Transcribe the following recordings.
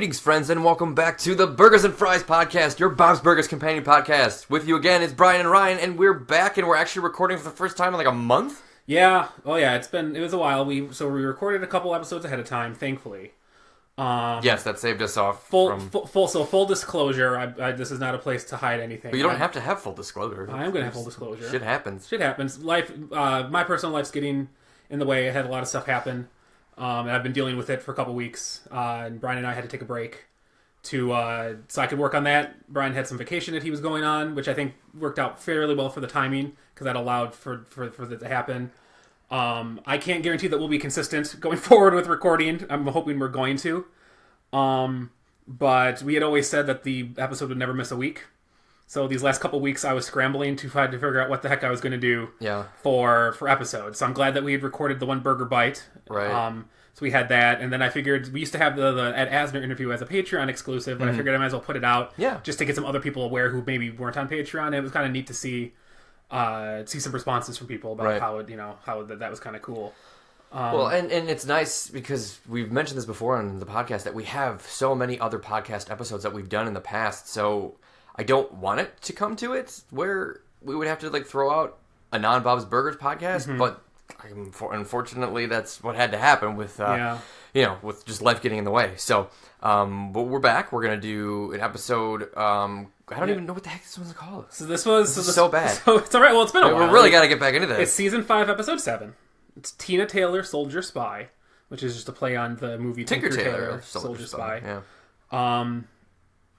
Greetings, friends, and welcome back to the Burgers and Fries podcast, your Bob's Burgers companion podcast. With you again is Brian and Ryan, and we're back, and we're actually recording for the first time in like a month? Yeah. Oh, yeah. It was a while. We recorded a couple episodes ahead of time, thankfully. Yes, that saved us off full disclosure, this is not a place to hide anything. But you don't have to have full disclosure. I am going to have full disclosure. Shit happens. Life, my personal life's getting in the way. I had a lot of stuff happen. And I've been dealing with it for a couple weeks. And Brian and I had to take a break so I could work on that. Brian had some vacation that he was going on, which I think worked out fairly well for the timing, because that allowed for that to happen. I can't guarantee that we'll be consistent going forward with recording. I'm hoping we're going to. But we had always said that the episode would never miss a week. So these last couple weeks I was scrambling to try to figure out what the heck I was going to do for episodes. So I'm glad that we had recorded the one burger bite. Right. So we had that, and then I figured we used to have the Ed Asner interview as a Patreon exclusive, but I figured I might as well put it out just to get some other people aware who maybe weren't on Patreon. And it was kind of neat to see some responses from people about how that was kind of cool. Well, and it's nice because we've mentioned this before on the podcast that we have so many other podcast episodes that we've done in the past, so I don't want it to come to it where we would have to like throw out a non-Bob's Burgers podcast, but unfortunately that's what had to happen with with just life getting in the way. So but we're back. We're gonna do an episode. I don't even know what the heck this one's called. So this was so bad. So it's all right. Well, it's been a while. We really got to get back into this. It's season 5, episode 7. It's Tina Tailor, Soldier Spy, which is just a play on the movie Tinker Tailor, Soldier Spy. Yeah.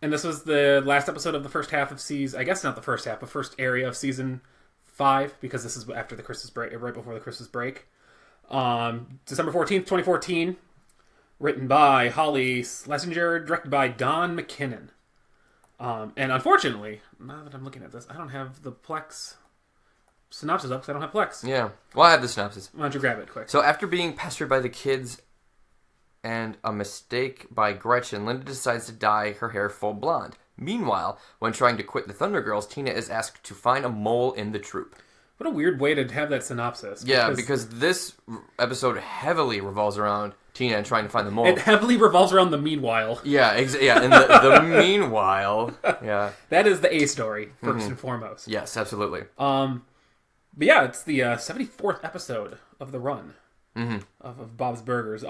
And this was the last episode of the first half of season. I guess not the first half, but first area of season 5, because this is after the Christmas break, right before the Christmas break. December 14th, 2014. Written by Holly Schlesinger, directed by Don McKinnon. And unfortunately, now that I'm looking at this, I don't have the Plex synopsis up because I don't have Plex. Yeah. Well, I have the synopsis. Why don't you grab it quick? So after being pestered by the kids and a mistake by Gretchen, Linda decides to dye her hair full blonde. Meanwhile, when trying to quit the Thundergirls, Tina is asked to find a mole in the troop. What a weird way to have that synopsis. Because this episode heavily revolves around Tina and trying to find the mole. It heavily revolves around the meanwhile. Yeah, and the meanwhile. Yeah. That is the A story, first and foremost. Yes, absolutely. But yeah, it's the 74th episode of the run of Bob's Burgers.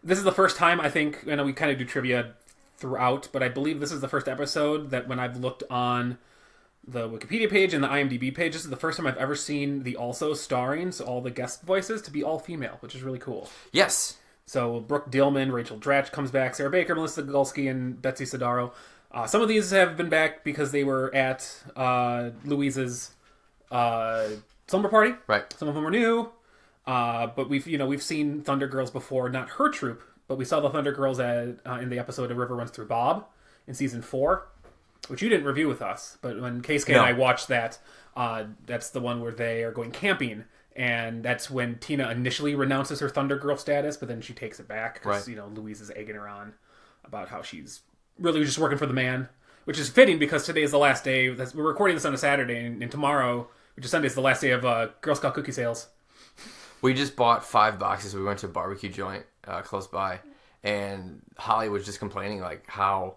This is the first time, I think, I know we kind of do trivia throughout, but I believe this is the first episode that when I've looked on the Wikipedia page and the IMDb page, this is the first time I've ever seen the also starring, so all the guest voices, to be all female, which is really cool. Yes. So Brooke Dillman, Rachel Dratch comes back, Sarah Baker, Melissa Gulski, and Betsy Sidaro. Some of these have been back because they were at Louise's slumber party. Right. Some of them are new. But we've seen Thundergirls before, not her troupe, but we saw the Thundergirls in the episode A River Runs Through Bob in season 4, which you didn't review with us. But when Keisuke and I watched that, that's the one where they are going camping, and that's when Tina initially renounces her Thundergirl status, but then she takes it back because Louise is egging her on about how she's really just working for the man, which is fitting because today is the last day. We're recording this on a Saturday, and tomorrow, which is Sunday, is the last day of Girl Scout cookie sales. We just bought 5 boxes. We went to a barbecue joint close by, and Holly was just complaining like how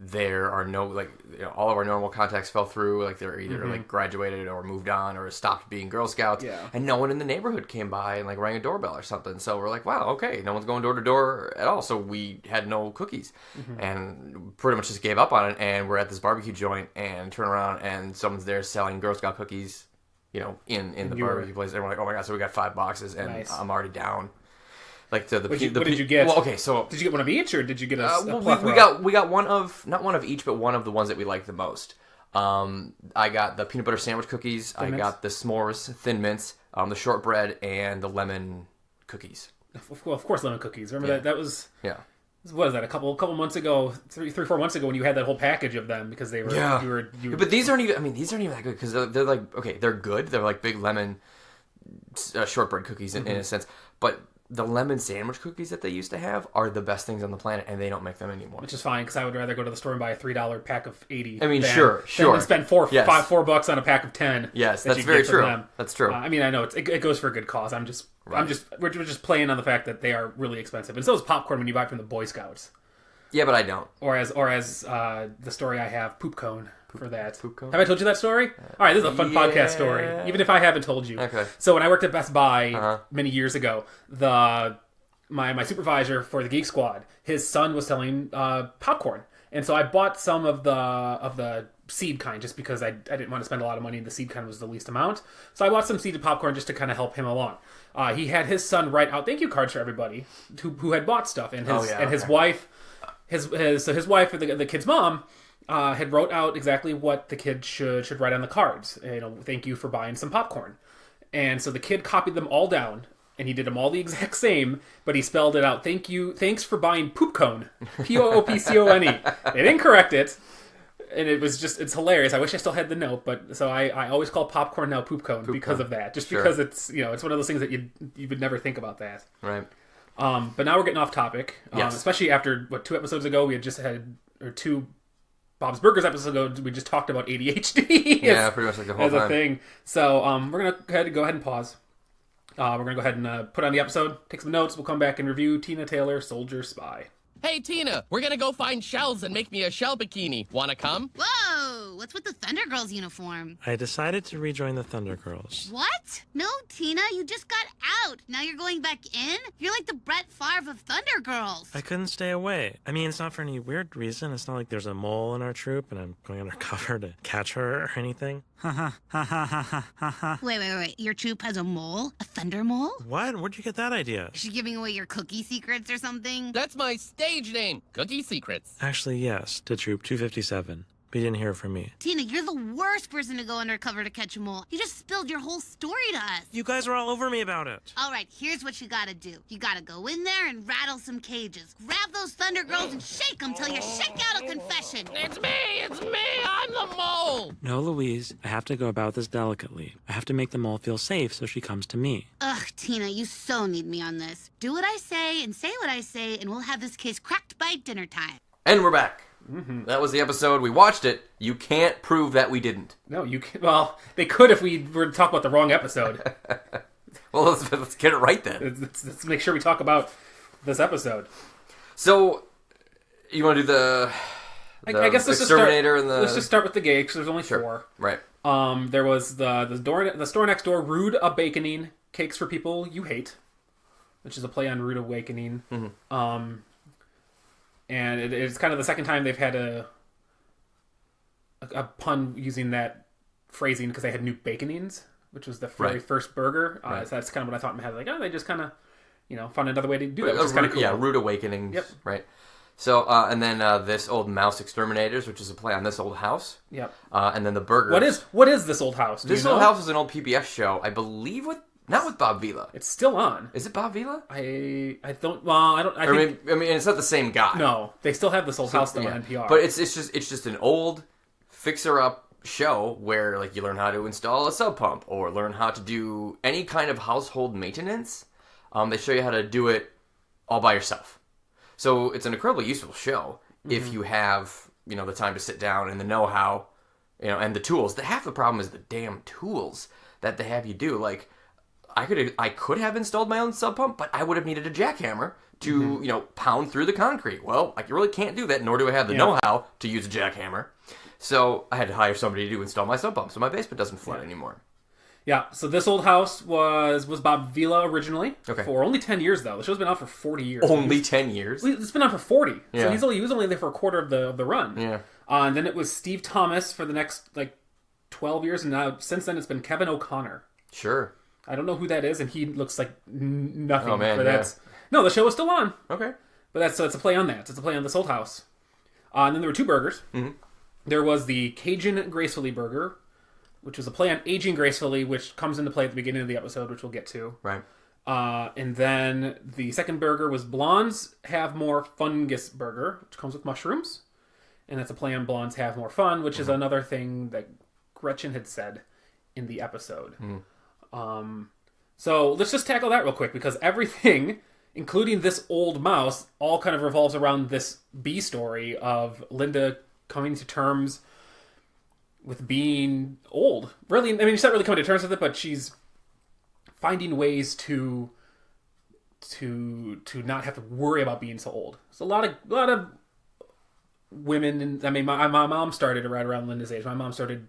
there are no all of our normal contacts fell through. Like they're either like graduated or moved on or stopped being Girl Scouts. Yeah. And no one in the neighborhood came by and like rang a doorbell or something. So we're like, wow, okay, no one's going door to door at all. So we had no cookies and pretty much just gave up on it. And we're at this barbecue joint and turn around and someone's there selling Girl Scout cookies. In the barbecue place, and we're like, oh my god! So we got 5 boxes, and nice. I'm already down. Like to the. What did you get? Well, okay, so did you get one of each, or did you get we got one of not one of each, but one of the ones that we liked the most. I got the peanut butter sandwich cookies. I got the s'mores Thin Mints, the shortbread, and the lemon cookies. Well, of course, lemon cookies. Remember that was What is that? A couple months ago, 3-4 months ago, when you had that whole package of them because they were. Yeah. You were, but these aren't even. I mean, these aren't even that good because they're like they're good. They're like big lemon shortbread cookies in a sense, but the lemon sandwich cookies that they used to have are the best things on the planet, and they don't make them anymore. Which is fine, because I would rather go to the store and buy a $3 pack of 80. I mean, sure. Than spend $4 on a pack of 10. Yes, that's very true. That's true. I mean, I know it goes for a good cause. We're just playing on the fact that they are really expensive, and so is popcorn when you buy from the Boy Scouts. Yeah, but I don't. Or as the story I have, poop cone for that. Poop cone? Have I told you that story? All right, this is a fun podcast story, even if I haven't told you. Okay. So when I worked at Best Buy many years ago, my supervisor for the Geek Squad, his son was selling popcorn, and so I bought some of the seed kind just because I didn't want to spend a lot of money, and the seed kind was the least amount. So I bought some seeded popcorn just to kind of help him along. He had his son write out thank you cards for everybody who had bought stuff, and his wife. His wife, or the kid's mom, had wrote out exactly what the kid should write on the cards. Thank you for buying some popcorn. And so the kid copied them all down, and he did them all the exact same, but he spelled it out. Thanks for buying poop cone. Poopcone. They didn't correct it. And it's hilarious. I wish I still had the note, but so I always call popcorn now poop cone because of that. Just because it's it's one of those things that you would never think about that. Right. But now we're getting off topic, yes. Especially after 2 episodes ago we had just had, or 2 Bob's Burgers episodes ago, we just talked about ADHD. Yeah, pretty much like the whole as time. a thing. So we're gonna go ahead and pause. We're gonna go ahead and put on the episode, take some notes. We'll come back and review Tina Tailor, Soldier Spy. Hey, Tina, we're gonna go find shells and make me a shell bikini. Wanna come? Whoa! What's with the Thundergirls uniform? I decided to rejoin the Thundergirls. What? No, Tina, you just got out. Now you're going back in? You're like the Brett Favre of Thundergirls. I couldn't stay away. I mean, it's not for any weird reason. It's not like there's a mole in our troop and I'm going undercover to catch her or anything. Wait. Your troop has a mole? A thunder mole? What? Where'd you get that idea? Is she giving away your cookie secrets or something? That's my stage name, Cookie Secrets. Actually, yes, to Troop 257. But you didn't hear from me. Tina, you're the worst person to go undercover to catch a mole. You just spilled your whole story to us. You guys were all over me about it. All right, here's what you gotta do. You gotta go in there and rattle some cages. Grab those Thundergirls and shake them till you shake out a confession. It's me! I'm the mole! No, Louise, I have to go about this delicately. I have to make them all feel safe so she comes to me. Ugh, Tina, you so need me on this. Do what I say and say what I say, and we'll have this case cracked by dinner time. And we're back. Mm-hmm. That was the episode. We watched it. You can't prove that we didn't. No, you can't. Well, they could if we were to talk about the wrong episode. Well, let's get it right then. Let's make sure we talk about this episode. So, you want to do the I guess let's exterminator and the... Let's just start with the gay, because there's only 4. Right. There was the store next door, Rude Awakening, cakes for people you hate, which is a play on Rude Awakening. Mm-hmm. And it's kind of the second time they've had a pun using that phrasing, because they had new baconings, which was the very first burger. So that's kind of what I thought in my head. Like, they just kind of, found another way to do that, which is kind of cool. Yeah, Rude Awakenings. Yep. Right. So, and then this old mouse exterminators, which is a play on This Old House. Yep. And then the burgers. What is This Old House? This Old House is an old PBS show, I believe, not with Bob Vila. It's still on. Is it Bob Vila? I don't. Well, I don't. I mean, it's not the same guy. No, they still have This Old House though on NPR. But it's just an old fixer-up show where you learn how to install a sub pump or learn how to do any kind of household maintenance. They show you how to do it all by yourself. So it's an incredibly useful show if you have the time to sit down and the know-how, and the tools. Half the problem is the damn tools that they have you do. I could have installed my own sub pump, but I would have needed a jackhammer to pound through the concrete. Well, I really can't do that, nor do I have the know-how to use a jackhammer. So I had to hire somebody to install my sub pump, so my basement doesn't flood anymore. Yeah, so This Old House was Bob Vila originally. Okay. For only 10 years, though. The show's been out for 40 years. Only 10 years? It's been on for 40. Yeah. So he was only there for a quarter of the run. Yeah. And then it was Steve Thomas for the next 12 years, and now since then it's been Kevin O'Connor. Sure. I don't know who that is, and he looks like nothing. Oh, man, but no, the show is still on. Okay. But it's a play on that. It's a play on This Old House. And then there were 2 burgers. Mm-hmm. There was the Cajun Gracefully burger, which was a play on aging gracefully, which comes into play at the beginning of the episode, which we'll get to. Right. And then the second burger was Blondes Have More Fungus burger, which comes with mushrooms. And that's a play on Blondes Have More Fun, which is another thing that Gretchen had said in the episode. So let's just tackle that real quick, because everything, including this old mouse, all kind of revolves around this B story of Linda coming to terms with being old. Really, I mean, she's not really coming to terms with it, but she's finding ways to not have to worry about being so old. It's a lot of women. I mean, my mom started right around Linda's age. My mom started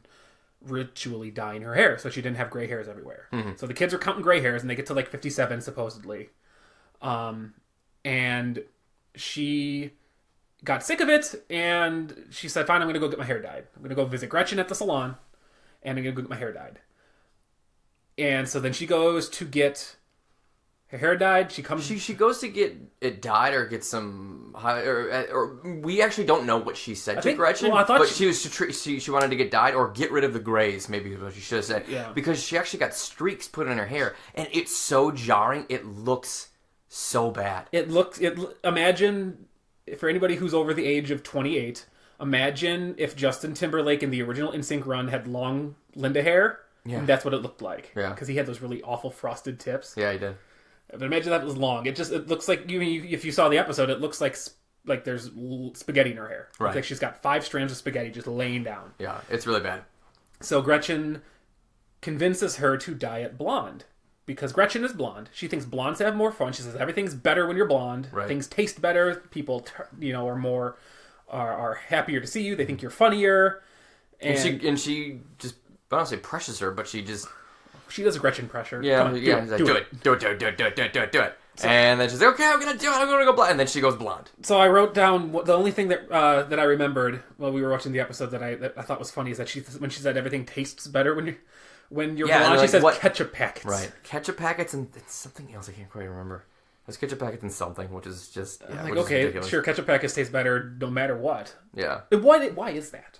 ritually dyeing her hair so she didn't have gray hairs everywhere. So the kids are counting gray hairs and they get to like 57 supposedly. And she got sick of it and she said, fine, I'm going to go get my hair dyed. I'm going to go visit Gretchen at the salon and I'm going to go get my hair dyed. And so then she goes to get her hair dyed. She comes. She goes to get it dyed or get some, or we actually don't know what she said to Gretchen. Well, I thought but she wanted to get dyed or get rid of the grays. Maybe is what she should have said. Yeah. Because she actually got streaks put in her hair, and it's so jarring. It looks so bad. Imagine, for anybody who's over the age of 28, imagine if Justin Timberlake in the original NSYNC run had long Linda hair. Yeah. And that's what it looked like. Yeah. Because he had those really awful frosted tips. Yeah, he did. But imagine that was long. It looks like if you saw the episode, it looks like there's spaghetti in her hair. Right. It's like she's got 5 strands of spaghetti just laying down. Yeah, it's really bad. So Gretchen convinces her to dye it blonde. Because Gretchen is blonde. She thinks blondes have more fun. She says everything's better when you're blonde. Right. Things taste better. People, are more are happier to see you. They think you're funnier. And she just, I don't say pressures her, but she just... She does a Gretchen pressure. Yeah, do it. So, and then she's like, okay, I'm going to do it. I'm going to go blonde. And then she goes blonde. So I wrote down, the only thing that I remembered while we were watching the episode that I thought was funny is that when she said everything tastes better when you're blonde, she says ketchup packets. Right. Ketchup packets and it's something else I can't quite remember. There's ketchup packets and something, which is just... Yeah, like, okay, sure, ketchup packets taste better no matter what. Yeah. Why is that?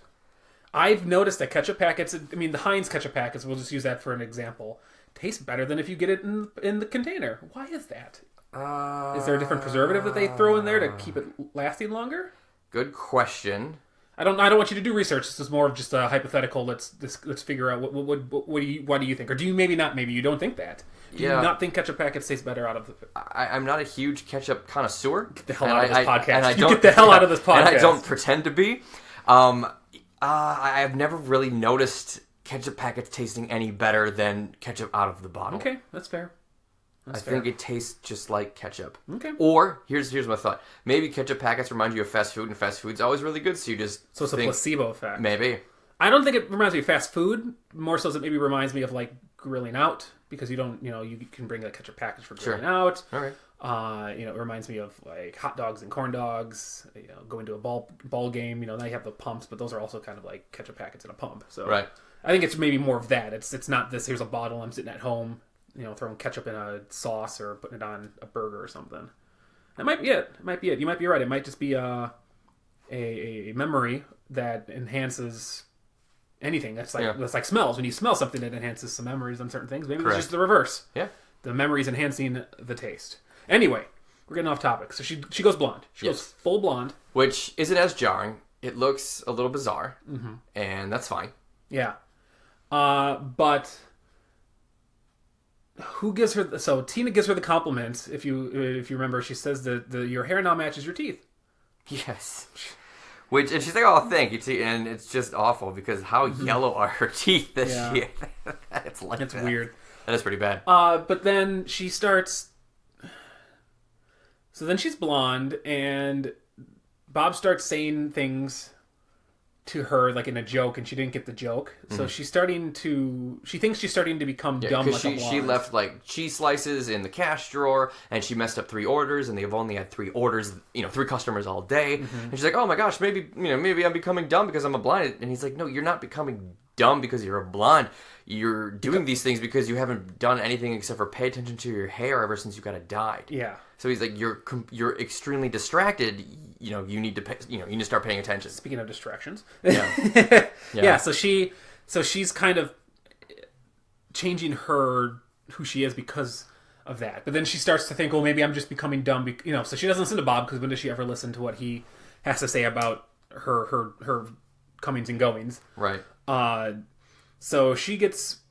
I've noticed that ketchup packets, the Heinz ketchup packets, we'll just use that for an example, taste better than if you get it in the container. Why is that? Is there a different preservative that they throw in there to keep it lasting longer? Good question. I don't want you to do research. This is more of just a hypothetical. Let's figure out why do you think, or do you maybe you don't think that? Do you not think ketchup packets taste better out of the... I'm not a huge ketchup connoisseur. Get the hell out of this podcast. Get the hell out of this podcast. And I don't pretend to be. I've never really noticed ketchup packets tasting any better than ketchup out of the bottle. Okay, that's fair. I think it tastes just like ketchup. Okay. Or, here's my thought. Maybe ketchup packets remind you of fast food, and fast food's always really good, so you just So it's a placebo effect. Maybe. I don't think it reminds me of fast food. More so it maybe reminds me of, like, grilling out, because you don't, you can bring a ketchup package for grilling out. All right. It reminds me of, like, hot dogs and corn dogs, going to a ball game. Now you have the pumps, but those are also kind of like ketchup packets in a pump. So right. I think it's maybe more of that. It's not this, here's a bottle, I'm sitting at home, throwing ketchup in a sauce or putting it on a burger or something. That might be it. You might be right. It might just be a memory that enhances anything. That's like smells. When you smell something, it enhances some memories on certain things. Maybe it's just the reverse. Yeah. The memories enhancing the taste. Anyway, we're getting off topic. So she goes blonde. She goes full blonde. Which isn't as jarring. It looks a little bizarre. Mm-hmm. And that's fine. Yeah. But who gives her... So Tina gives her the compliment. If you remember, she says that your hair now matches your teeth. Yes. And she's like, oh, thank you. And it's just awful because how yellow are her teeth that she... It's like It's weird. That is pretty bad. But then she starts... So then she's blonde, and Bob starts saying things to her, like in a joke, and she didn't get the joke. So she's starting to... She thinks she's starting to become dumb like a blonde. She left, like, cheese slices in the cash drawer, and she messed up 3 orders, and they've only had 3 orders, 3 customers all day. And she's like, oh my gosh, maybe I'm becoming dumb because I'm a blind. And he's like, no, you're not becoming dumb because you're a blonde. You're doing these things because you haven't done anything except for pay attention to your hair ever since you got it dyed. Yeah. So he's like, you're extremely distracted. You need to you need to start paying attention. Speaking of distractions, yeah. Yeah. So she's kind of changing who she is because of that. But then she starts to think, well, maybe I'm just becoming dumb. So she doesn't listen to Bob, because when does she ever listen to what he has to say about her comings and goings? Right. So she gets.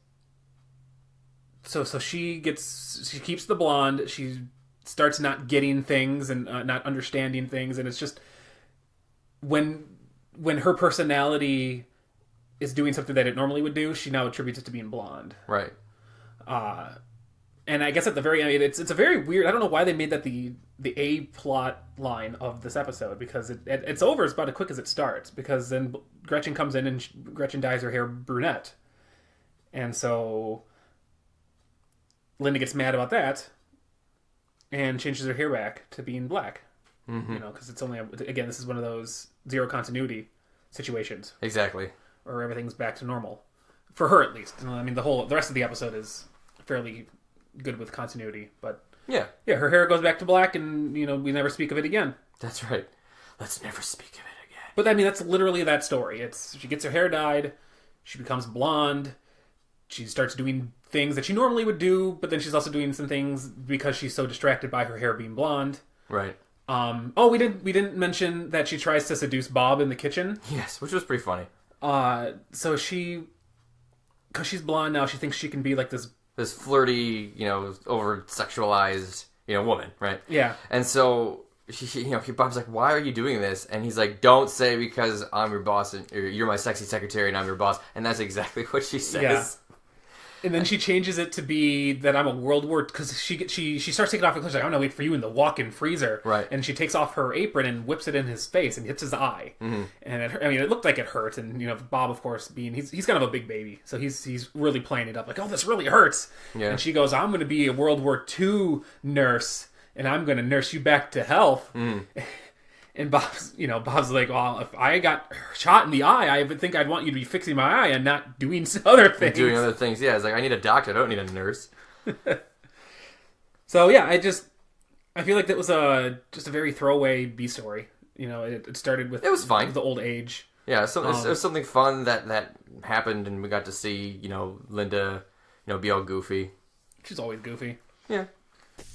So she keeps the blonde. She starts not getting things and not understanding things, and it's just when her personality is doing something that it normally would do, she now attributes it to being blonde. Right. And I guess at the very end, it's a very weird. I don't know why they made that the the A plot line of this episode, because it's over as about as quick as it starts, because then Gretchen comes in and Gretchen dyes her hair brunette. And so Linda gets mad about that and changes her hair back to being black. Mm-hmm. Because it's only, again, this is one of those zero continuity situations. Exactly. Or everything's back to normal. For her, at least. I mean, the rest of the episode is fairly good with continuity, but yeah, her hair goes back to black, and we never speak of it again. That's right. Let's never speak of it again. But I mean, that's literally that story. She gets her hair dyed, she becomes blonde, she starts doing things that she normally would do, but then she's also doing some things because she's so distracted by her hair being blonde. Right. We didn't mention that she tries to seduce Bob in the kitchen. Yes, which was pretty funny. So because she's blonde now, she thinks she can be like this flirty, over sexualized, woman, right? Yeah. And so Bob's like, "Why are you doing this?" And he's like, "Don't say because I'm your boss, and you're my sexy secretary, and I'm your boss." And that's exactly what she says. Yeah. And then she changes it to be that I'm a World War, because she starts taking off her clothes. Like, "I'm gonna wait for you in the walk-in freezer." Right. And she takes off her apron and whips it in his face and hits his eye. Mm-hmm. And it looked like it hurt. And Bob, of course, he's kind of a big baby, so he's really playing it up like, "Oh, this really hurts." Yeah. And she goes, "I'm gonna be a World War II nurse, and I'm gonna nurse you back to health." Mm. And Bob's like, "Well, if I got shot in the eye, I would think I'd want you to be fixing my eye and not doing other things." Doing other things, yeah. It's like, I need a doctor. I don't need a nurse. So yeah, I feel like that was just a very throwaway B story. It started with, it was fine, the old age. Yeah, it was something fun that happened, and we got to see Linda, be all goofy. She's always goofy. Yeah.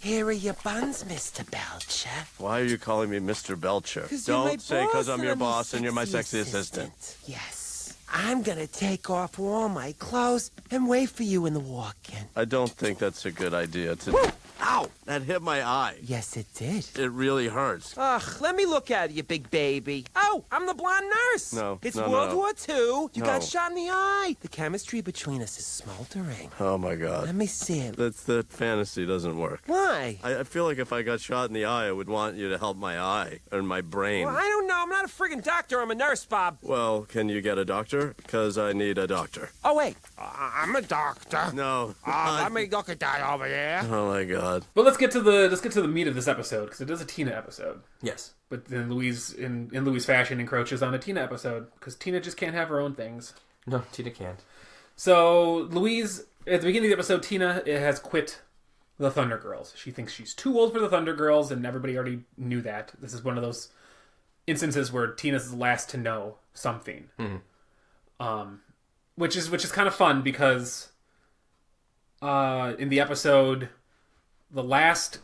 Here are your buns, Mr. Belcher. Why are you calling me Mr. Belcher? Don't say because I'm your boss and you're my sexy assistant. Yes. I'm gonna take off all my clothes and wait for you in the walk-in. I don't think that's a good idea to... Ow! That hit my eye. Yes, it did. It really hurts. Ugh, let me look at you, big baby. Oh, I'm the blonde nurse. No, It's no, World no. War II. You No. got shot in the eye. The chemistry between us is smoldering. Oh, my God. Let me see it. That fantasy doesn't work. Why? I feel like if I got shot in the eye, I would want you to help my eye or my brain. Well, I don't know. I'm not a friggin' doctor. I'm a nurse, Bob. Well, can you get a doctor? Because I need a doctor. Oh, wait. I'm a doctor. No. Let me look at that over there. Oh, my God. But let's get to the meat of this episode, because it is a Tina episode. Yes. But then Louise, in Louise fashion, encroaches on a Tina episode, because Tina just can't have her own things. No, Tina can't. So Louise, at the beginning of the episode, Tina has quit the Thundergirls. She thinks she's too old for the Thundergirls, and everybody already knew that. This is one of those instances where Tina's the last to know something. Mm-hmm. Which is kind of fun, because in the episode, the last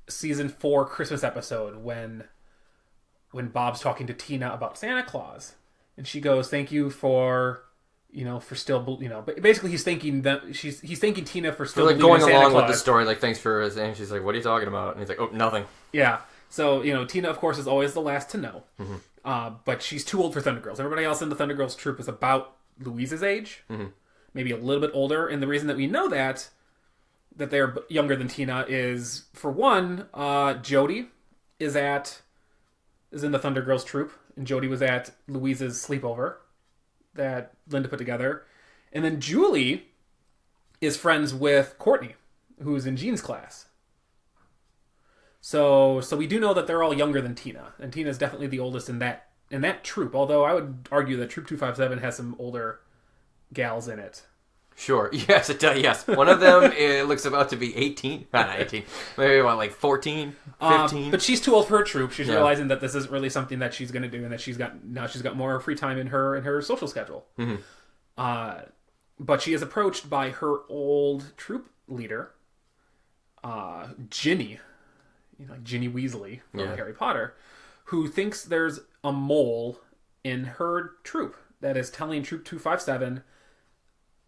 season 4 Christmas episode, when Bob's talking to Tina about Santa Claus, and she goes, "Thank you for still, but basically he's thanking Tina for still like believing going in Santa along Claus. with the story, like, thanks for, and she's like, "What are you talking about?" And he's like, "Oh, nothing." Yeah. So, Tina, of course, is always the last to know. Mm-hmm. But she's too old for Thundergirls. Everybody else in the Thundergirls troop is about Louise's age. Mm-hmm. Maybe a little bit older. And the reason that we know that they're younger than Tina is, for one, Jody is in the Thundergirls troop. And Jody was at Louise's sleepover that Linda put together. And then Julie is friends with Courtney, who's in Jean's class. So we do know that they're all younger than Tina, and Tina's definitely the oldest in that troop. Although I would argue that Troop 257 has some older gals in it. Sure. Yes, it does. Yes, one of them looks about to be 18. Not 18. Maybe about like 14, 15. But she's too old for her troop. She's realizing that this isn't really something that she's going to do, and that she's got more free time in her social schedule. Mm-hmm. But she is approached by her old troop leader, Ginny. Ginny Weasley from Harry Potter, who thinks there's a mole in her troop that is telling Troop 257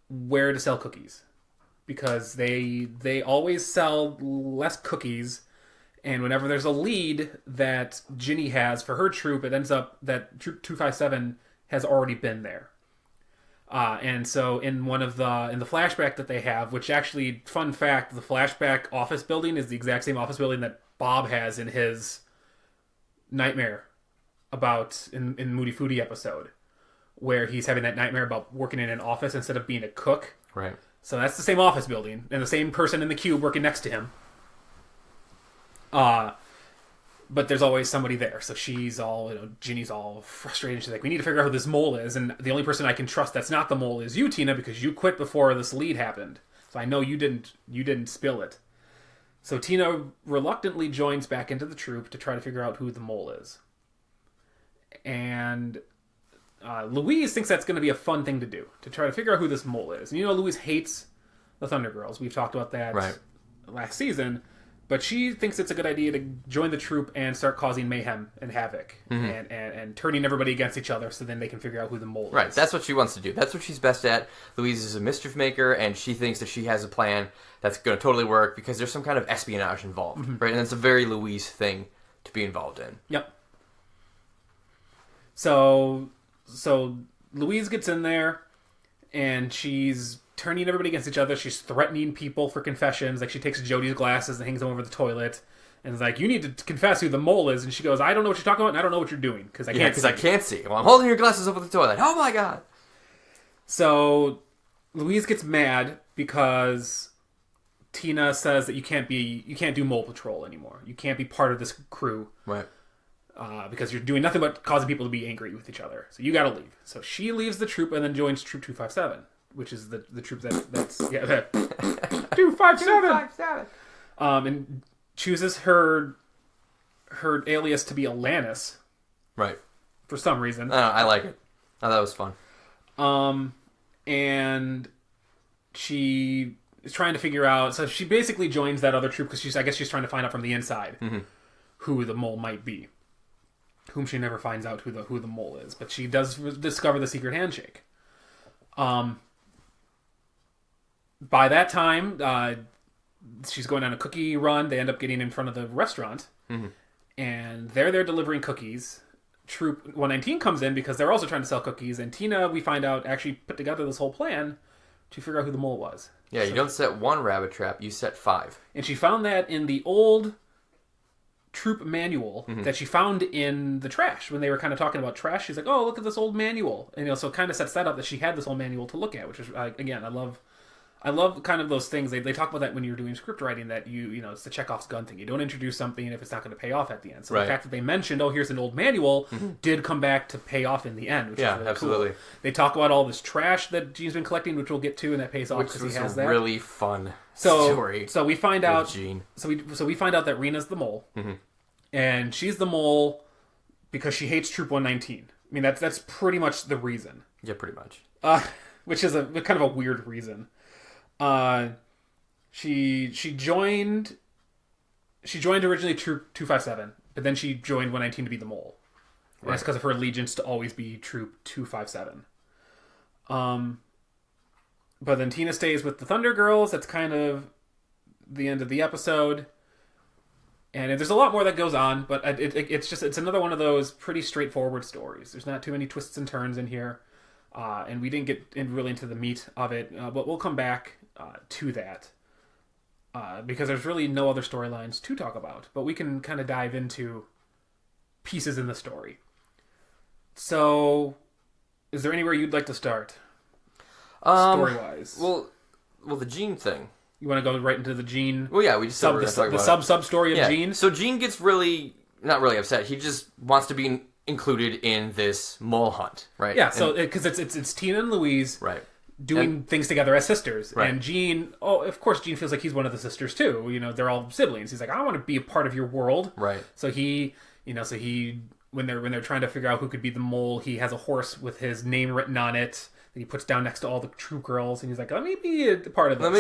where to sell cookies, because they always sell less cookies, and whenever there's a lead that Ginny has for her troop, it ends up that Troop 257 has already been there. And so in the flashback that they have, which actually, fun fact, the flashback office building is the exact same office building that Bob has in his nightmare about in Moody Foodie episode, where he's having that nightmare about working in an office instead of being a cook. Right. So that's the same office building and the same person in the cube working next to him. But there's always somebody there. So she's all, Ginny's all frustrated. She's like, we need to figure out who this mole is. And the only person I can trust that's not the mole is you, Tina, because you quit before this lead happened. So I know you didn't spill it. So Tina reluctantly joins back into the troupe to try to figure out who the mole is. And Louise thinks that's going to be a fun thing to do, to try to figure out who this mole is. And Louise hates the Thundergirls. We've talked about that last season. But she thinks it's a good idea to join the troupe and start causing mayhem and havoc and turning everybody against each other so then they can figure out who the mole is. Right, that's what she wants to do. That's what she's best at. Louise is a mischief maker, and she thinks that she has a plan that's going to totally work because there's some kind of espionage involved. Right, and it's a very Louise thing to be involved in. Yep. So Louise gets in there, and she's turning everybody against each other. She's threatening people for confessions. Like, she takes Jody's glasses and hangs them over the toilet and is like, you need to confess who the mole is. And she goes, I don't know what you're talking about, and I don't know what you're doing because I can't see. Well, I'm holding your glasses over the toilet. Oh my god. So Louise gets mad because Tina says that you can't do mole patrol anymore. You can't be part of this crew. Right. Because you're doing nothing but causing people to be angry with each other. So you gotta leave. So she leaves the troop and then joins Troop 257. Which is the troop that's 257. And chooses her alias to be Alanis. Right. For some reason. I like it. Oh, that was fun. And she is trying to figure out. So she basically joins that other troop because I guess she's trying to find out from the inside who the mole might be. Whom she never finds out who the mole is, but she does discover the secret handshake. By that time, she's going on a cookie run. They end up getting in front of the restaurant, and they're delivering cookies. Troop 119 comes in because they're also trying to sell cookies, and Tina, we find out, actually put together this whole plan to figure out who the mole was. Yeah, you don't set one rabbit trap, you set 5. And she found that in the old troop manual that she found in the trash. When they were kind of talking about trash, she's like, oh, look at this old manual. And so it kind of sets that up that she had this old manual to look at, which is, again, I love kind of those things. They talk about that when you're doing script writing, that it's the Chekhov's gun thing. You don't introduce something if it's not going to pay off at the end. So the fact that they mentioned, here's an old manual, did come back to pay off in the end, which is really absolutely cool. They talk about all this trash that Gene's been collecting, which we'll get to, and that pays off because he has that. Really fun story. So we find out Gene. So we find out that Rena's the mole, and she's the mole because she hates Troop 119. I mean, that's pretty much the reason. Yeah, pretty much. Which is a kind of a weird reason. She joined originally Troop 257, but then she joined 119 to be the mole. And that's because of her allegiance to always be Troop 257. But then Tina stays with the Thundergirls. That's kind of the end of the episode. And there's a lot more that goes on, but it's another one of those pretty straightforward stories. There's not too many twists and turns in here. And we didn't get really into the meat of it, but we'll come back to that because there's really no other storylines to talk about. But we can kind of dive into pieces in the story. So, is there anywhere you'd like to start, story-wise? Well, the Gene thing. You want to go right into the Gene? Well, yeah, we just said we're going to talk about the sub-story of Gene? So Gene gets not really upset. He just wants to be included in this mole hunt, right? Yeah, so because it's Tina and Louise doing things together as sisters. Right. And Gene, of course Gene feels like he's one of the sisters too. They're all siblings. He's like, I want to be a part of your world. Right. So he when they're trying to figure out who could be the mole, he has a horse with his name written on it that he puts down next to all the troop girls, and he's like, let me be a part of this. Let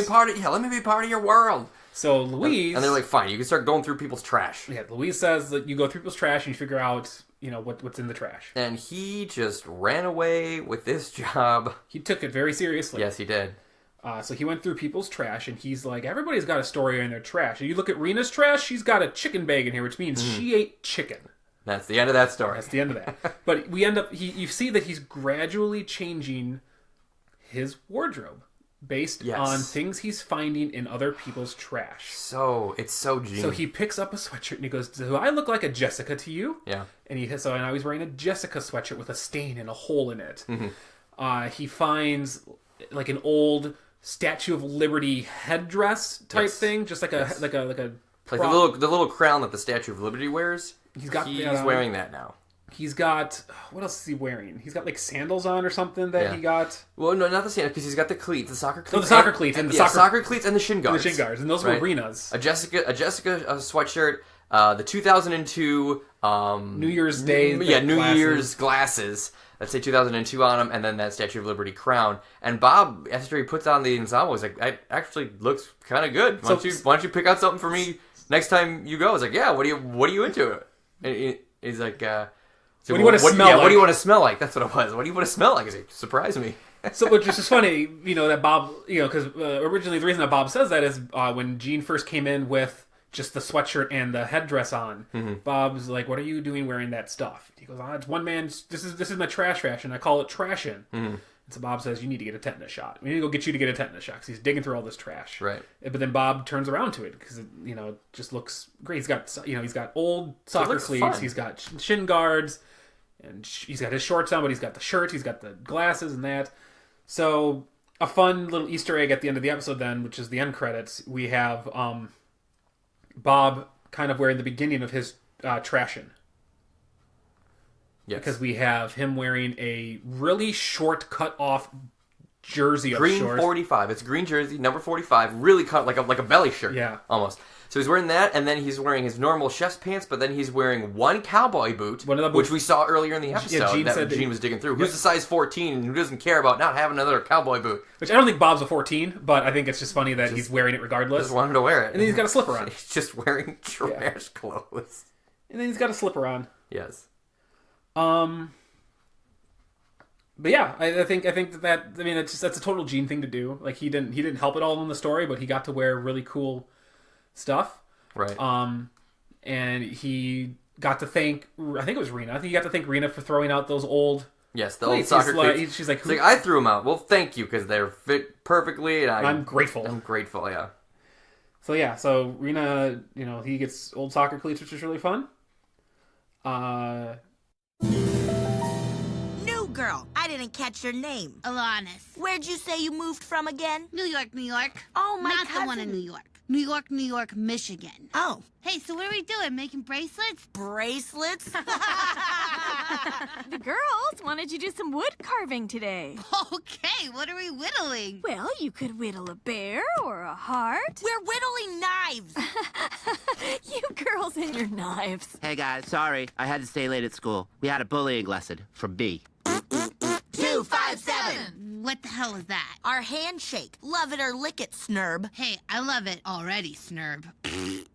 me be part of your world. So Louise... And they're like, fine, you can start going through people's trash. Yeah, Louise says that you go through people's trash and you figure out, what's in the trash. And he just ran away with this job. He took it very seriously. Yes, he did. So he went through people's trash, and he's like, everybody's got a story in their trash. And you look at Rena's trash, she's got a chicken bag in here, which means she ate chicken. That's the end of that story. That's the end of that. But we end up... You see that he's gradually changing his wardrobe. based on things he's finding in other people's trash. So it's so genius. So he picks up a sweatshirt and he goes, "Do I look like a Jessica to you?" Yeah. And now he's wearing a Jessica sweatshirt with a stain and a hole in it. Mm-hmm. He finds like an old Statue of Liberty headdress type thing, just like a like the little crown that the Statue of Liberty wears. He's wearing that now. He's got, what else is he wearing? He's got like sandals on or something that he got. Well, no, not the sandals, because he's got the cleats, the soccer cleats. No, the soccer cleats and the soccer cleats and the shin guards. The shin guards, and those were Rena's. A Jessica sweatshirt, the 2002 New Year's Day. New Year's glasses. Let's say 2002 on them, and then that Statue of Liberty crown. And Bob, after he puts on the ensemble, was like, "It actually looks kind of good. Why don't you pick out something for me next time you go?" I was like, "Yeah, what are you into?" And he's like, "What do you want to smell like?" What do you want to smell like? That's what it was. What do you want to smell like? He's like, "Surprise me." So, which is just funny, that Bob, because originally the reason that Bob says that is when Gene first came in with just the sweatshirt and the headdress on, Bob's like, "What are you doing wearing that stuff?" He goes, "It's one man's. This is my trash fashion. I call it trashing." And so Bob says, "You need to get a tetanus shot. We need to go get you to get a tetanus shot because he's digging through all this trash." Right. But then Bob turns around to it because it just looks great. He's got old soccer cleats. Fun. He's got shin guards, and he's got his shorts on, but he's got the shirt. He's got the glasses and that. So a fun little Easter egg at the end of the episode, then, which is the end credits. We have Bob kind of wearing the beginning of his trashing. Yes. Because we have him wearing a really short, cut-off jersey of green shorts. 45. It's a green jersey, number 45, really cut like a belly shirt. Yeah. Almost. So he's wearing that, and then he's wearing his normal chef's pants, but then he's wearing one cowboy boot, which we saw earlier in the episode Gene was digging through. Who's a size 14 and who doesn't care about not having another cowboy boot? Which I don't think Bob's a 14, but I think it's just funny that he's wearing it regardless. Just wanted to wear it. And then he's got a slipper on. He's just wearing trash clothes. And then he's got a slipper on. Yes. But yeah, I think that's a total Gene thing to do. Like he didn't help at all in the story, but he got to wear really cool stuff. Right. And he got to thank, I think it was Rena. I think he got to thank Rena for throwing out those old old soccer cleats. She's like, I threw them out. Well, thank you, because they're fit perfectly, and I'm grateful. I'm grateful, yeah. So Rena, he gets old soccer cleats, which is really fun. New girl, I didn't catch your name. Alanis. Where'd you say you moved from again? New York, New York. Oh, my Not cousin. the one in New York. New York, Michigan. Oh. Hey, so what are we doing? Making bracelets? Bracelets? The girls wanted you to do some wood carving today. Okay, what are we whittling? Well, you could whittle a bear or a heart. We're whittling knives. You girls and your knives. Hey guys, sorry. I had to stay late at school. We had a bullying lesson from B. 257. What the hell is that? Our handshake. Love it or lick it, Snurb. Hey, I love it already, Snurb.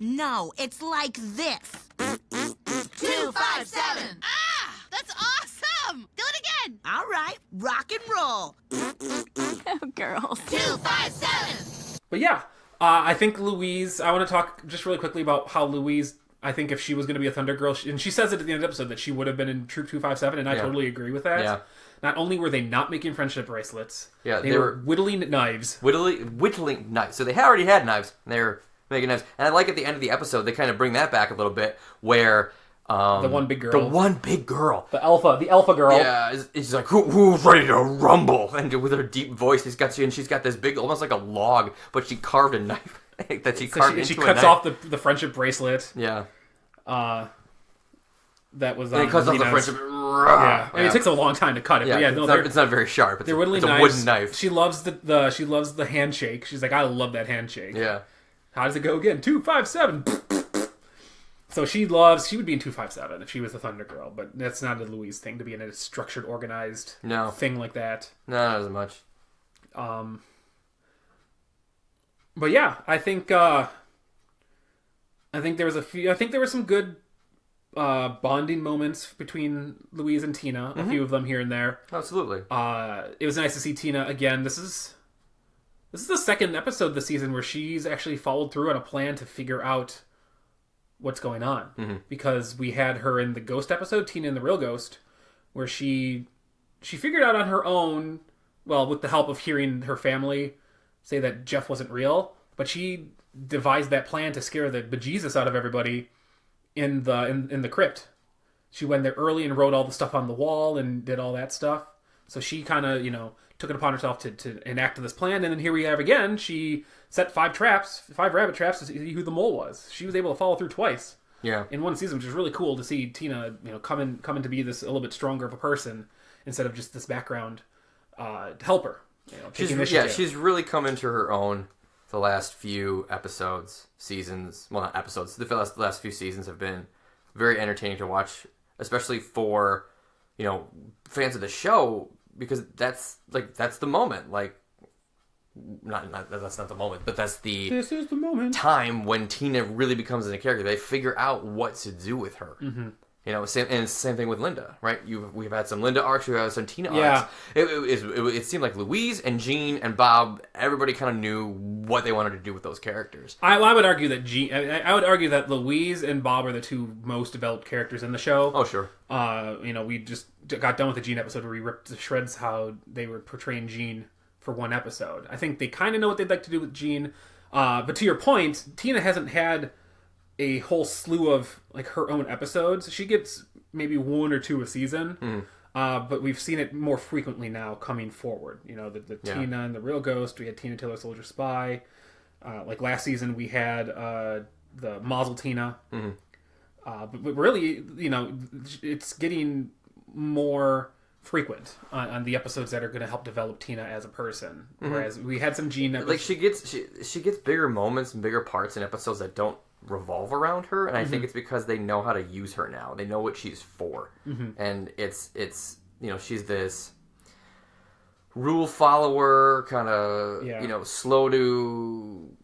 No, it's like this. 257. Ah, that's awesome. Do it again. All right, rock and roll. Oh, girls. 257. But yeah, I think Louise, I want to talk just really quickly about how Louise, I think if she was going to be a Thundergirl, and she says it at the end of the episode that she would have been in Troop 257, and I totally agree with that. Yeah. Not only were they not making friendship bracelets, they were whittling knives. Whittling knives. So they already had knives. They were making knives. And I like at the end of the episode, they kind of bring that back a little bit, where the one big girl. The alpha girl. Yeah, it's like, who's ready to rumble? And with her deep voice, she's got this big, almost like a log, but she carved a knife that she carved into she a cuts knife. off the friendship bracelet. Yeah. That was it cuts off the friendship. Yeah, I mean, it takes a long time to cut it. Yeah, but it's not very sharp. It's, they're whittling it's a knives. wooden knife. She loves the handshake. She's like, I love that handshake. Yeah. How does it go again? 257. So she would be in 257 if she was the Thunder Girl, but that's not a Louise thing to be in a structured, organized thing like that. No, not as much. But yeah, I think there were some good bonding moments between Louise and Tina, a few of them here and there. Absolutely. It was nice to see Tina again. This is the second episode this season where she's actually followed through on a plan to figure out what's going on. Because we had her in the Ghost episode, Tina and the Real Ghost, where she figured out on her own, well, with the help of hearing her family, say that Jeff wasn't real, but she devised that plan to scare the bejesus out of everybody in the crypt. She went there early and wrote all the stuff on the wall and did all that stuff. So she kind of, took it upon herself to enact this plan. And then here we have again, she set 5 rabbit traps to see who the mole was. She was able to follow through twice. Yeah. In one season, which is really cool to see Tina, coming to be this a little bit stronger of a person instead of just this background helper. She's really come into her own the last few seasons. Well, not episodes. The last few seasons have been very entertaining to watch, especially for, fans of the show, because that's the moment. Like, that's not the moment, but this is the moment. Time when Tina really becomes a character. They figure out what to do with her. Mm-hmm. Same thing with Linda, right? We've had some Linda arcs, we've had some Tina arcs. It seemed like Louise and Jean and Bob, everybody kind of knew what they wanted to do with those characters. I would argue that I would argue that Louise and Bob are the 2 most developed characters in the show. Oh, sure. We just got done with the Jean episode where we ripped to shreds how they were portraying Jean for one episode. I think they kind of know what they'd like to do with Jean. But to your point, Tina hasn't had a whole slew of her own episodes. She gets maybe 1 or 2 a season, but we've seen it more frequently now coming forward. The Tina and the Real Ghost. We had Tina Tailor Soldier Spy. Last season we had the Mazel Tina. Mm-hmm. But really, it's getting more frequent on the episodes that are going to help develop Tina as a person. Mm-hmm. Whereas we had some Jean episodes. She gets bigger moments and bigger parts in episodes that don't revolve around her, and I think it's because they know how to use her now. They know what she's for, and it's she's this rule follower, kind of slow to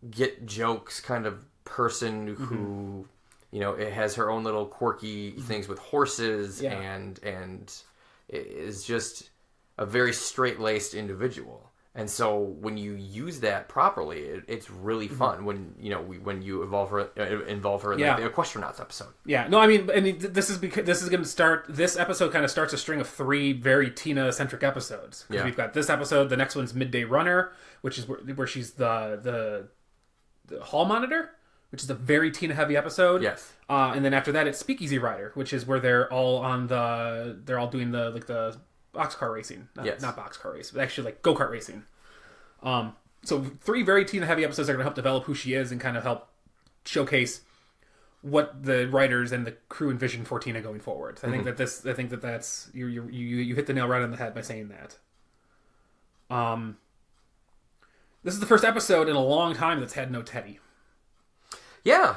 get jokes kind of person who it has her own little quirky things with horses and is just a very straight-laced individual. And so when you use that properly, it's really fun when you involve her in like the Equestronauts episode. Yeah, no, I mean, this is going to start. This episode kind of starts a string of 3 very Tina-centric episodes. Yeah. We've got this episode. The next one's Midday Runner, which is where she's the hall monitor, which is a very Tina-heavy episode. Yes. And then after that, it's Speakeasy Rider, which is where they're all doing the boxcar racing. Not boxcar race, but actually go-kart racing. So 3 very Tina-heavy episodes are going to help develop who she is and kind of help showcase what the writers and the crew envision for Tina going forward. So I think that's you hit the nail right on the head by saying that. This is the first episode in a long time that's had no Teddy. Yeah.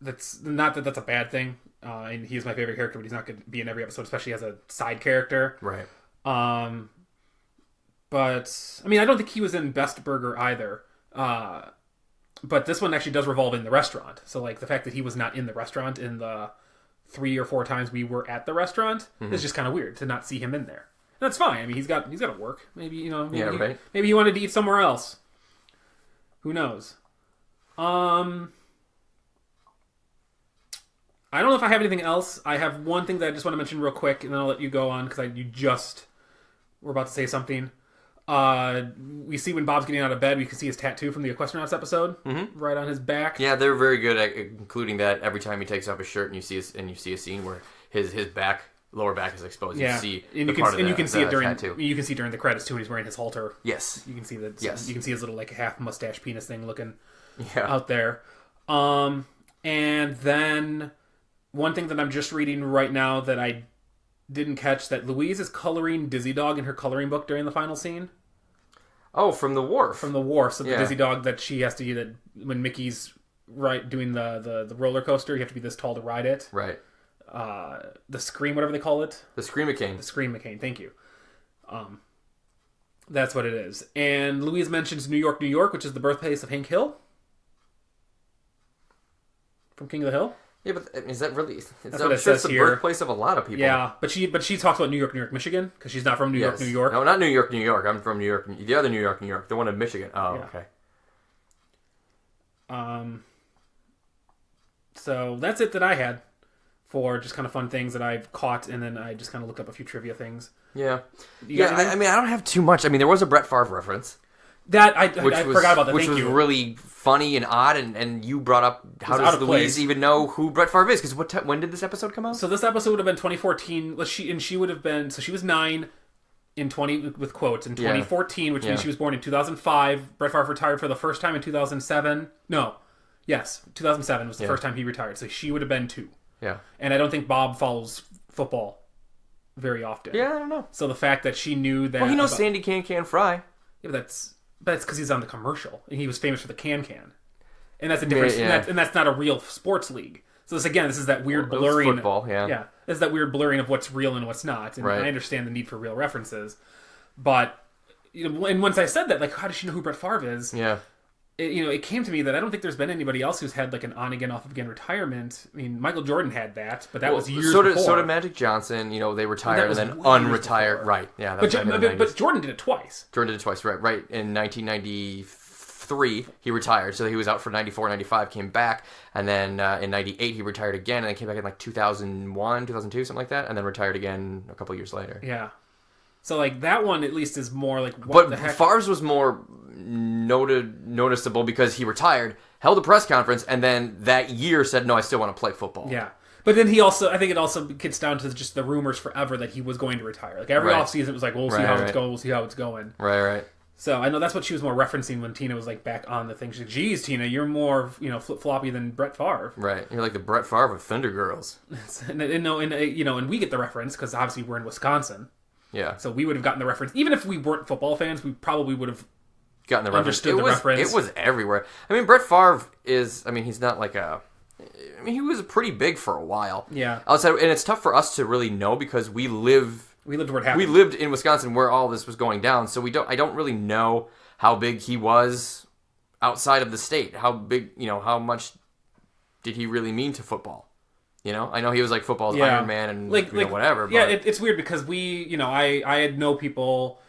That's not that's a bad thing. And he's my favorite character, but he's not going to be in every episode, especially as a side character. Right. But, I mean, I don't think he was in Best Burger either. But this one actually does revolve in the restaurant. So, the fact that he was not in the restaurant in the 3 or 4 times we were at the restaurant is just kind of weird to not see him in there. And that's fine. I mean, he's got to work. Maybe, maybe he wanted to eat somewhere else. Who knows? I don't know if I have anything else. I have one thing that I just want to mention real quick, and then I'll let you go on, because you just were about to say something. We see when Bob's getting out of bed, we can see his tattoo from the Equestronauts episode right on his back. Yeah, they're very good at including that every time he takes off his shirt, and you see a scene where his lower back is exposed. Yeah, you see you can see it during the credits too when he's wearing his halter. Yes, you can see that. Yes, you can see his little half mustache penis thing looking out there. And then one thing that I'm just reading right now that I didn't catch, that Louise is coloring Dizzy Dog in her coloring book during the final scene. Oh, from the wharf. From the wharf. So the Dizzy Dog that she has to that when Mickey's doing the roller coaster, you have to be this tall to ride it. Right. The Scream, whatever they call it. The Scream-a-cane. The Scream-a-cane, thank you. That's what it is. And Louise mentions New York, New York, which is the birthplace of Hank Hill. From King of the Hill. Yeah, but is that really? That's what it says the here. Birthplace of a lot of people. Yeah, but she talks about New York, New York, Michigan, because she's not from New York, New York. No, not New York, New York. I'm from New York. The other New York, New York. The one in Michigan. Oh, yeah. Okay. So that's it that I had for just kind of fun things that I've caught, and then I just kind of looked up a few trivia things. Yeah. You got anything? I mean, I don't have too much. I mean, there was a Brett Favre reference. That I forgot about that. Which Thank was you. really funny and odd, and you brought up how does Louise even know who Brett Favre is? Because when did this episode come out? So this episode would have been 2014. She would have been, so she was 9 in 2014, which means she was born in 2005. Brett Favre retired for the first time in 2007. No, yes, 2007 was the first time he retired. So she would have been 2. Yeah, and I don't think Bob follows football very often. Yeah, I don't know. So the fact that she knew that, he knows Sandy Can Fry. Yeah, but that's because he's on the commercial, and he was famous for the can, and that's a difference. Yeah. And that's not a real sports league. So this is that weird blurring. Football, yeah. Yeah, this is that weird blurring of what's real and what's not. And I understand the need for real references, but and once I said that, like, how does she know who Brett Favre is? Yeah. It came to me that I don't think there's been anybody else who's had like an on again, off again retirement. I mean, Michael Jordan had that, but that was years before. So did Magic Johnson. They retired and then unretired. Right? Yeah. But Jordan did it twice. Right. In 1993, he retired. So he was out for 94, 95, came back, and then in 98 he retired again, and then came back in like 2001, 2002, something like that, and then retired again a couple years later. Yeah. So like that one at least is more like what the heck? Favre's was more noticeable because he retired, held a press conference, and then that year said, "No, I still want to play football." Yeah, but then I think it also gets down to just the rumors forever that he was going to retire. Like every offseason, it was like, "We'll see how it's going. We'll see how it's going." Right. So I know that's what she was more referencing when Tina was like back on the thing. She's like, "Geez, Tina, you're more flip floppy than Brett Favre." Right, you're like the Brett Favre of Thundergirls. and we get the reference because obviously we're in Wisconsin. Yeah. So we would have gotten the reference. Even if we weren't football fans, we probably would have gotten the reference. Understood the reference. It was everywhere. I mean, Brett Favre is... I mean, he's not like a... I mean, he was pretty big for a while. Yeah. Outside, and it's tough for us to really know because we lived where it happened. We lived in Wisconsin where all this was going down, so I don't really know how big he was outside of the state. How big, how much did he really mean to football? I know he was like football's Iron Man and whatever. But... Yeah, it's weird because I had know people.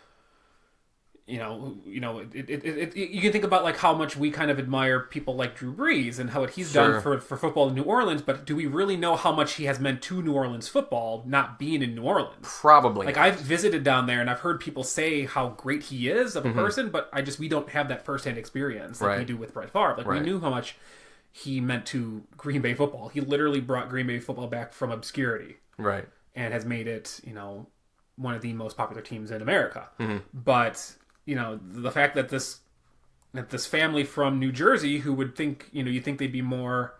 You can think about like how much we kind of admire people like Drew Brees and how what he's done for football in New Orleans, but do we really know how much he has meant to New Orleans football not being in New Orleans? Probably. Like I've visited down there and I've heard people say how great he is of a person, but we don't have that firsthand experience like we do with Brett Favre. Like we knew how much he meant to Green Bay football. He literally brought Green Bay football back from obscurity. Right. And has made it, one of the most popular teams in America. Mm-hmm. But, the fact that this family from New Jersey who would think, you think they'd be more,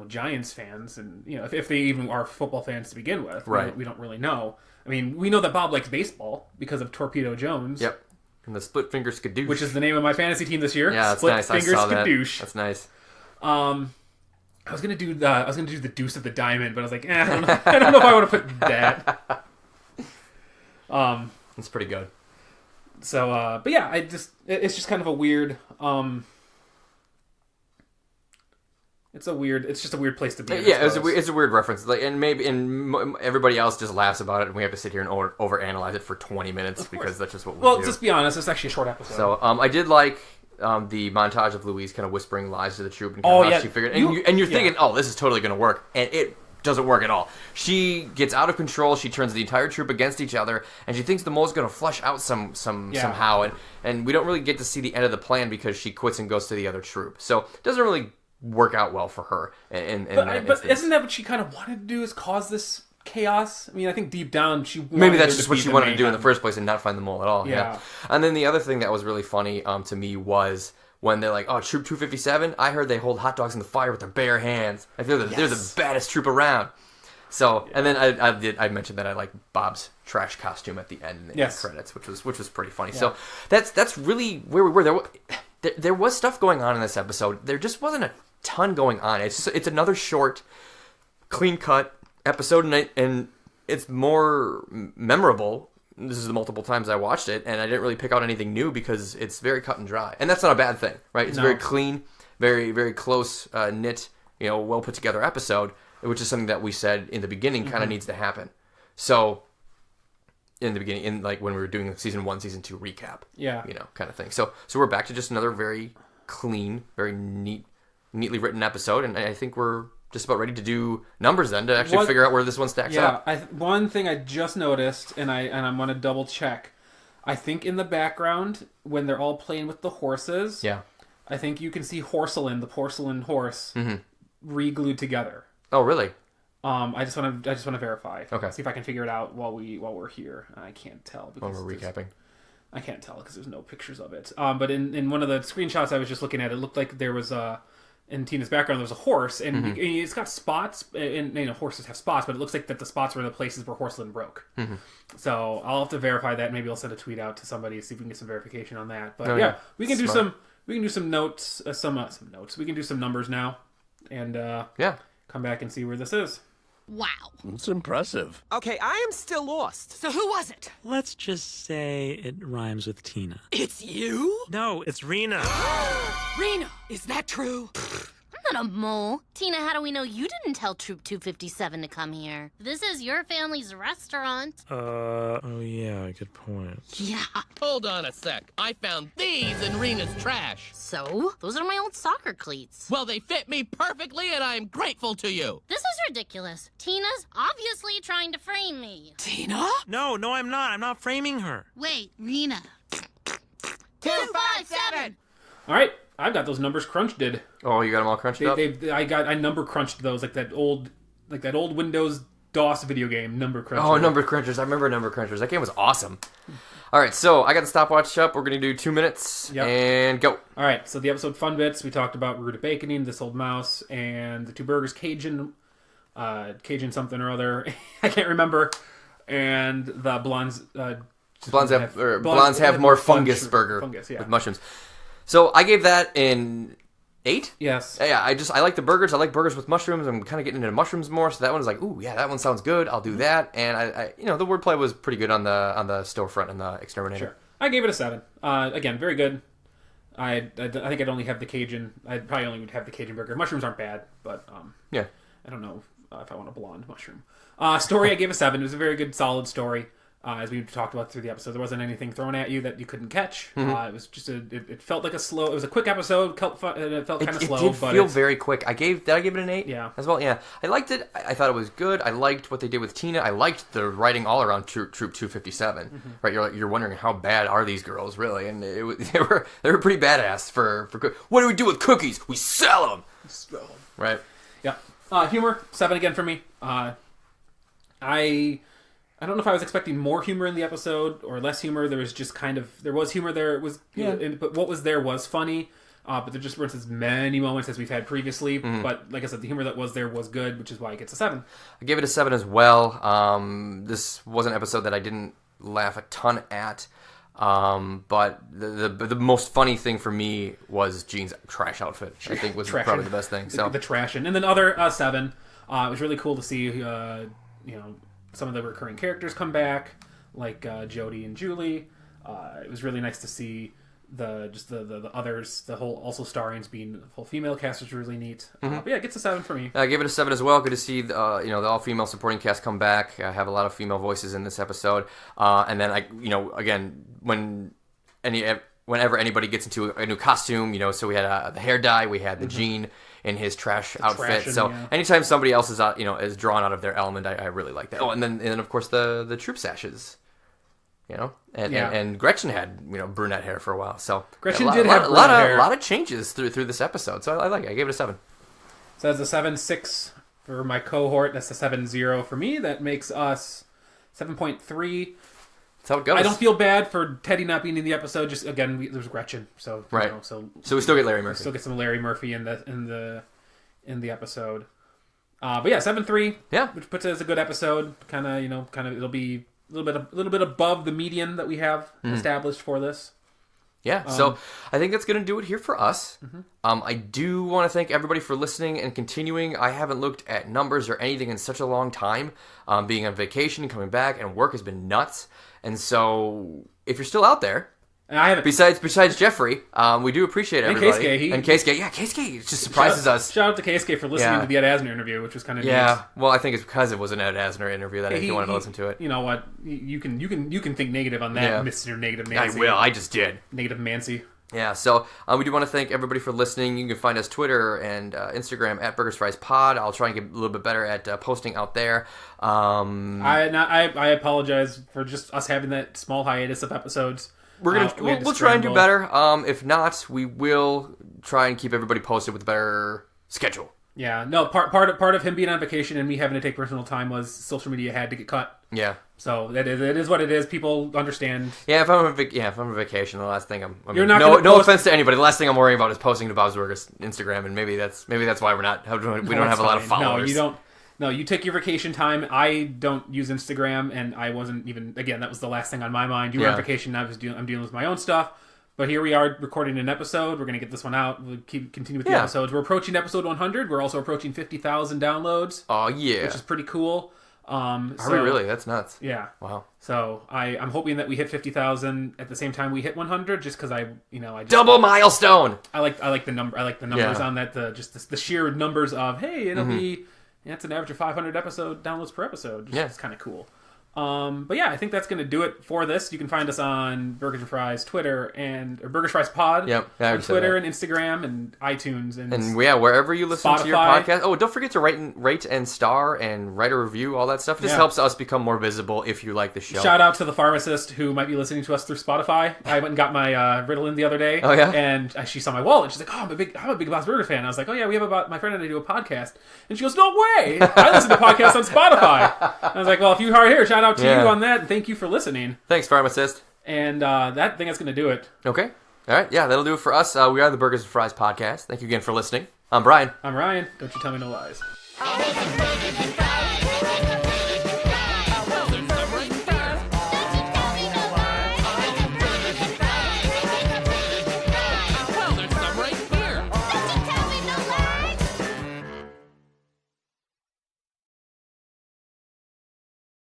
Giants fans and, if they even are football fans to begin with. Right. We don't really know. I mean, we know that Bob likes baseball because of Torpedo Jones. Yep. And the Split Finger Skadoosh. Which is the name of my fantasy team this year. Yeah, that's Split nice. Finger I saw Skadoosh. That. That's nice. I was gonna do the Deuce of the Diamond, but I was like, I don't know. I don't know if I want to put that. It's pretty good. So, but yeah, it's just kind of a weird. It's just a weird place to be. Yeah, it's a weird reference. Like, and everybody else just laughs about it, and we have to sit here and overanalyze it for 20 minutes because that's just what we do. Well, just be honest, it's actually a short episode. So, I did like the montage of Louise kind of whispering lies to the troop and kind of how she figured, and you're thinking, oh, this is totally going to work, and it doesn't work at all. She gets out of control. She turns the entire troop against each other, and she thinks the mole's going to flush out somehow, and we don't really get to see the end of the plan because she quits and goes to the other troop. So it doesn't really work out well for her. But isn't that what she kind of wanted to do? Is cause this chaos? I mean, I think deep down she maybe that's just what she wanted to do in the first place and not find the mole at all. Yeah. And then the other thing that was really funny to me was when they're like, "Oh, Troop 257." I heard they hold hot dogs in the fire with their bare hands. Like they're the baddest troop around. So, and then I mentioned that I like Bob's trash costume at the end in the credits, which was pretty funny. Yeah. So that's really where we were. There was stuff going on in this episode. There just wasn't a ton going on. It's another short, clean cut episode, and it's more memorable. This is the multiple times I watched it, and I didn't really pick out anything new because it's very cut and dry, and that's not a bad thing, right? It's very clean, very very close knit, well put together episode, which is something that we said in the beginning kind of needs to happen. So in the beginning, when we were doing the season 1, season 2 recap, kind of thing. So we're back to just another very clean, very neatly written episode, and I think we're just about ready to do numbers then to actually figure out where this one stacks up. Yeah, one thing I just noticed, and I'm going to double check. I think in the background, when they're all playing with the horses, I think you can see the porcelain horse, re-glued together. Oh, really? I just want to verify. Okay. See if I can figure it out while we're here. I can't tell because we're recapping. I can't tell because there's no pictures of it. But in one of the screenshots I was just looking at, it looked like there was in Tina's background there was a horse, and it's got spots. And horses have spots, but it looks like that the spots were the places where porcelain broke. So I'll have to verify that. Maybe I'll send a tweet out to somebody see if we can get some verification on that. But we can do some. We can do some notes. Some notes. We can do some numbers now, and come back and see where this is. Wow. It's impressive. Okay, I am still lost. So who was it? Let's just say it rhymes with Tina. It's you? No, it's Rena. Rena, is that true? I'm not a mole. Tina, how do we know you didn't tell Troop 257 to come here? This is your family's restaurant. Oh yeah, good point. Yeah. Hold on a sec. I found these in Rena's trash. So? Those are my old soccer cleats. Well, they fit me perfectly, and I'm grateful to you. This is ridiculous. Tina's obviously trying to frame me. Tina? No, I'm not. I'm not framing her. Wait, Rena. 257! All right, I've got those numbers crunched. Oh, you got them all crunched up? I number crunched those like that old Windows DOS video game, Number Cruncher. Oh, Number Crunchers. I remember Number Crunchers. That game was awesome. All right, so I got the stopwatch up. We're going to do 2 minutes and go. All right, so the episode Fun Bits, we talked about Rita Baconing, This Old Mouse, and the two burgers, Cajun something or other. I can't remember. And the blondes... blondes have more fungus burger with mushrooms. So I gave that an 8. Yes. Yeah, I like the burgers. I like burgers with mushrooms. I'm kind of getting into mushrooms more. So that one was like, ooh, yeah, that one sounds good. I'll do that. And I the wordplay was pretty good on the storefront and the exterminator. Sure. I gave it a 7. Again, very good. I think I'd only have the Cajun. I probably only would have the Cajun burger. Mushrooms aren't bad, but yeah, I don't know if I want a blonde mushroom. Story, I gave a 7. It was a very good, solid story. As we talked about through the episode, there wasn't anything thrown at you that you couldn't catch. It was just it felt like it was a quick episode. It felt kind of slow. It did feel very quick. Did I give it an 8? Yeah. As well, yeah. I liked it. I thought it was good. I liked what they did with Tina. I liked the writing all around Troop 257. Right? You're wondering how bad are these girls really, and they were pretty badass for. What do we do with cookies? We sell them. Right. Yeah. Humor 7 again for me. I don't know if I was expecting more humor in the episode or less humor. There was just there was humor there. It was, but what was there was funny. But there just weren't as many moments as we've had previously. But like I said, the humor that was there was good, which is why it gets a 7. I gave it a 7 as well. This was an episode that I didn't laugh a ton at. But the most funny thing for me was Jean's trash outfit. I think was probably the best thing. So the trashing, and then other 7. It was really cool to see some of the recurring characters come back, like Jody and Julie. It was really nice to see the others, the whole also starrings being the full female cast was really neat. But yeah, it gets a 7 for me. I gave it a 7 as well. Good to see the all-female supporting cast come back. I have a lot of female voices in this episode. And then again, whenever anybody gets into a new costume, so we had the hair dye, we had the Jean in his trash outfit. So anytime somebody else is is drawn out of their element, I really like that. Oh, and then of course the troop sashes. And Gretchen had brunette hair for a while. So Gretchen did have a lot of changes through this episode. So I like it. I gave it a 7. So that's a 7.6 for my cohort. That's a 7.0 for me. That makes us 7.3. That's how it goes. I don't feel bad for Teddy not being in the episode. Just again, there's Gretchen, so right. So we still get Larry Murphy. Still get some Larry Murphy in the episode. But yeah, 7.3. Yeah, which puts it as a good episode. Kind of it'll be a little bit above the median that we have established for this. Yeah, so I think that's going to do it here for us. I do want to thank everybody for listening and continuing. I haven't looked at numbers or anything in such a long time. Being on vacation, coming back, and work has been nuts. And so, if you're still out there, I haven't. Besides Jeffrey, we do appreciate everybody. And Keisuke. Keisuke just surprises us. Shout out to Keisuke for listening to the Ed Asner interview, which was kind of neat. Well, I think it's because it was an Ed Asner interview that he wanted to listen to it. You know what? You can think negative on that, Mr. Negative Nancy. I will. I just did. Negative Mancy. Yeah, so we do want to thank everybody for listening. You can find us Twitter and Instagram at Burgers Fries Pod. I'll try and get a little bit better at posting out there. I apologize for just us having that small hiatus of episodes. We'll try and do better. If not, we will try and keep everybody posted with a better schedule. Yeah, no. Part of him being on vacation and me having to take personal time was social media had to get cut. Yeah. So it is what it is. People understand. Yeah, if I'm on vacation, the last thing You're not no offense to anybody, the last thing I'm worrying about is posting to Bob's Burgers Instagram, and maybe that's why we don't have a lot of followers. No, you don't. No, you take your vacation time. I don't use Instagram, and I wasn't even. Again, that was the last thing on my mind. You were on vacation. I'm dealing with my own stuff. But here we are recording an episode. We're going to get this one out. We'll continue with the episodes. We're approaching episode 100. We're also approaching 50,000 downloads. Oh, yeah. Which is pretty cool. Are we really? That's nuts. Yeah. Wow. So I'm hoping that we hit 50,000 at the same time we hit 100, just because I double milestone. I like the number. I like the numbers on that. The sheer numbers of it'll be. It's an average of 500 downloads per episode. It's kind of cool. But yeah, I think that's going to do it for this. You can find us on Burgers and Fries Twitter or Burgers Fries Pod on Twitter and Instagram and iTunes and wherever you listen Spotify. to your podcast. Oh, don't forget to rate and star and write a review, all that stuff. It just helps us become more visible if you like the show. Shout out to the pharmacist who might be listening to us through Spotify. I went and got my Ritalin the other day. Oh yeah, and she saw my wallet. She's like, "Oh, I'm a big Bob's Burger fan." I was like, "Oh yeah, my friend and I do a podcast." And she goes, "No way! I listen to podcasts on Spotify." I was like, "Well, if you are here, shout out to you on that, and thank you for listening." Thanks, pharmacist. And that's going to do it. Okay. All right. Yeah, that'll do it for us. We are the Burgers and Fries Podcast. Thank you again for listening. I'm Brian. I'm Ryan. Don't you tell me no lies.